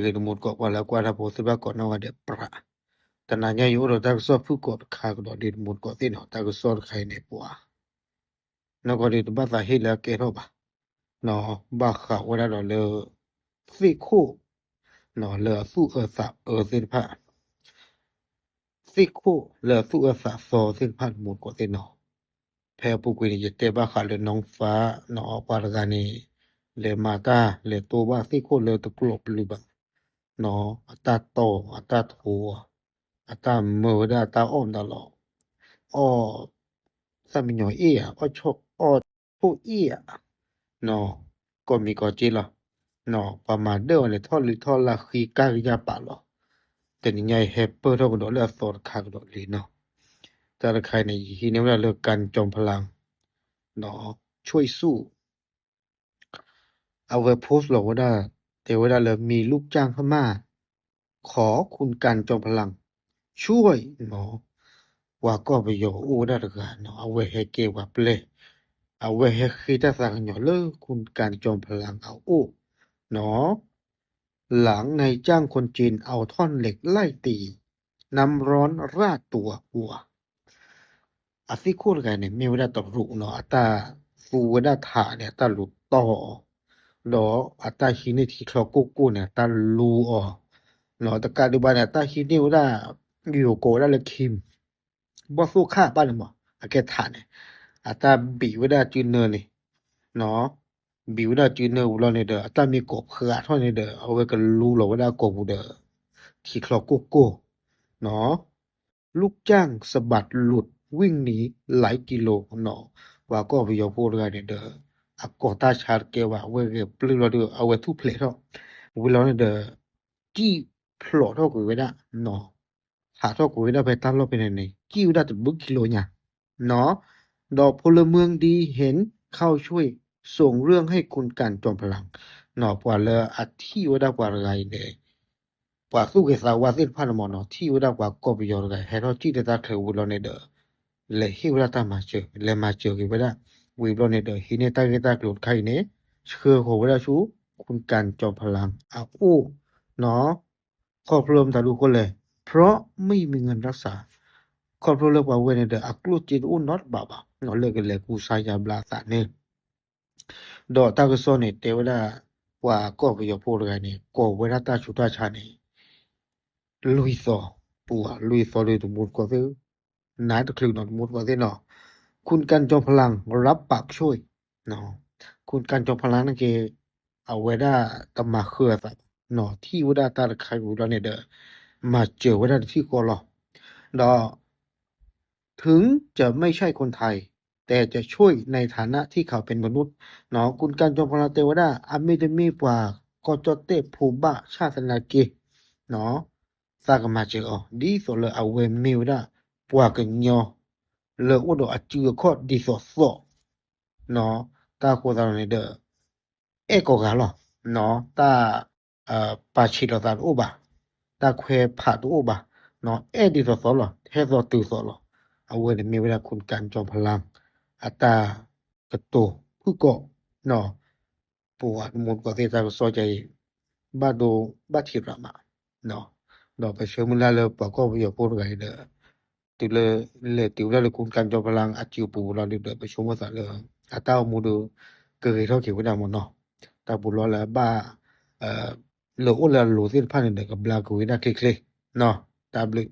ke mo ko wala kwa da po se ba ko no wa de pra ta na nya yo ro ta so fu ko kha ko de mo ko ti no ta ko so khai ne po no ko de ba sa he la ke ro ba no ba kha wa da lo le fi ko no le su sa sin pha fi ko le su sa so sin pha mo ko ti no แพรปุกุยเตบ้าขาเลยน้องฟ้าหนอปารกานีเลยมาตาเลยตัวว่าที่โคเลยตะกลบลือบหนออัตาโตอัตาทัวอัตาเมื่อดาตาอ้อมตลอดอ้อสามีหน่อยเอี้ยอ้อชกอ้อผู้เอี้ยหนอก็มีก็จีละหนอประมาณเดียวเลยทอดหรือทอดละคีกายาปะหรอแต่ยังไงเฮปเปอร์เท่ากันดอกเลือดสดคางดอกลีเนาะแต่ละใครในที่นี้เวลาเลิกกันจอมพลัง เนาะช่วยสู้เอาไว้โพสต์หรอกว่าได้แต่เวลาเรามีลูกจ้างพม่าขอคุณกันจอมพลังช่วยเนาะว่าก็ไปอยู่อู้ได้หรือกันเนาะเอาไว้ให้เก็บว่าเปลเอาไว้ให้คิดได้สักหน่อยเลยคุณกันจอมพลังเอาอู้เนาะหลังนายจ้างคนจีนเอาท่อนเหล็กไล่ตีน้ำร้อนราดตัววัว Así ne me hubiera torruno ata su hubiera ta ne ata lu to lo ata hini ti klo kuku ne ata lu o no ta ka du ba ne ata hini hubiera yu ko da le kim bo su kha ba ne mo ake ta ne ata bi hubiera ju ne ne no bi hubiera ju ne u lo ne de ata mi ko khra tho ne de au we ka lu lo hubiera ko bu de ti klo kuku เนาะลูกจ้างสะบัดหลุดวิ่งหนีหลายกิโลเนาะว่าก็ไปยอพูดกันเด้ออากอตาชาร์เกว่าเวเกปลือเราเด้อเอาไว้ทุเพลทอเวลาเนี่ยเด้อจี้พลอทอกูเวดาเนาะหาทอกูเวดาไปตามเราไปไหนจี้วดาตะบึกกิโลเนี่ยเนาะดอกพลเมืองดีเห็นเข้าช่วยส่งเรื่องให้คุณกันจอมพลังเนาะปว่าเลออธิวดากว่าไรเด้ปว่าสู้กับสาวาสิพันมอเนาะที่วดากว่าก็ไปยอร์กันให้เราจี้ตะเควุลเนเด้อလေဟိဝရတာမှာချေလေမှာချေကိဝဒဝီဘလနေတဟိနေတာကေတာကလုခိုင်နေချေခေါ်ဝရရှုคุณกันจอมพลังอาอู้เนาะครอบครัวตาลูกคนเลยเพราะไม่มีเงินรักษาครอบครัวเลิกว่าเวเนเดอักลุจินอู้นอตบาบาเนาะเลิกกันเลยกูสายาบลาสาเนี่ยดอตากโซเนี่ยเทวดาว่าก็ไปยอพูดกันเนี่ยก็เวลาตาชุดตาชาเนี่ยลุยซอปัวลุยซอเลยตุมุดก็คือนายตะคลึงนอนมุดว่าสิเนาะคุณกันจอมพลังรับปากช่วยเนาะคุณกันจอมพลังนั่นคือเอาไว้ได้ตำมาเครือสัตว์เนาะที่ว่าได้ตาใครรู้แล้วเนี่ยเด้อมาเจอไว้ได้ที่กอลอเนาะถึงจะไม่ใช่คนไทยแต่จะช่วยในฐานะที่เขาเป็นมนุษย์เนาะคุณกันจอมพลังเทวดาอามิเดมีกว่าก็จเตภูบะชาตินาเกเนาะสร้างมาเจออ๋อดีสุดเลยเอาเวมิวได้ปว่ากันยอเลออุดอจือข้อดีสอสอเนาะตาโคตาเนี่ยเด้อเอโกกาลอเนาะตาปาชิโรตาอุบาตาเควผาตุอุบาเนาะเอดีสอสอลอเฮซอตือสอลอเอาเวเนี่ยมีเวลาคุณการจอมพลังอัตตากระโตผู้เกาะเนาะปวดมุนก็เตตาก็ซอใจบาโดบาทิรามาเนาะดอกไปเชื่อมุลาเลปะก็ไปอยู่พูดกันเด้อ ติเลยเลยติวเลยคุณการจอมพลังอาจิวปูเราเดือดไปชมภาษาเลยอาต้ามูดูเกิดเท่าเกี่ยวกับดามันเนาะตาบุรอแล้วบ้าเอ่อโลโอลาโลเส้นพันเด็กกับบลากุยนาคลิกๆเนาะตาบลิ